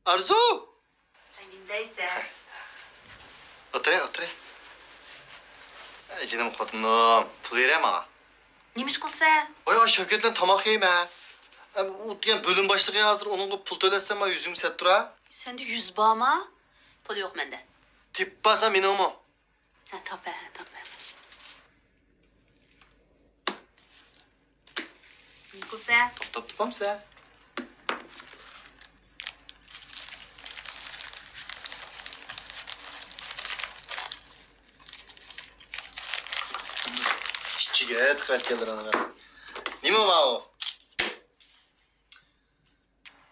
Arzu! Kendindeyse. Otur. Canım xotinim, pul vereyim ağa. Neymiş kılsa? Oy, Şevket'le tamak yiyeyim ha. Unutgan bölüm başlığı hazır, onunla pul төлetsem ha, yüzüm set dura. Sende 100 bağma. Pul yok bende. Tip basa minimum. Ha tabi. Ne kılsa? Topam sen. İşçiye dikkat gelir ana. Nima o?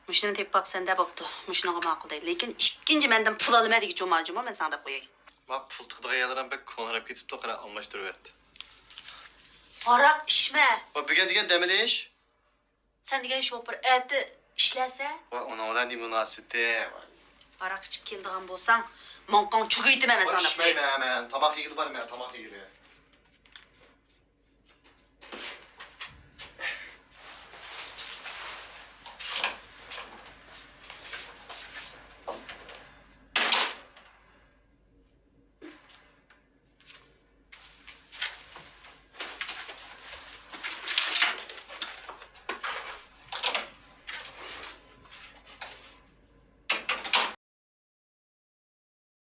Müşteri tepap sende baktı. Müşterine makul değil. Lekin ikinci benden pul alıma degi cuma ben sana da koyayım. Ma pul tıktığa gelirim bek konarıp gitip tokara almıştırıp etti. Arak içme. Va bugün digen demeli iş. Sen degen şoför eti işlese. Va ona olan ne münasebeti. Arak içip keldiğin bolsan, mankan çok eğitim hemen Va sana içmeyim hemen. Tamak yiyilip var mı ya? Tamak yiyili.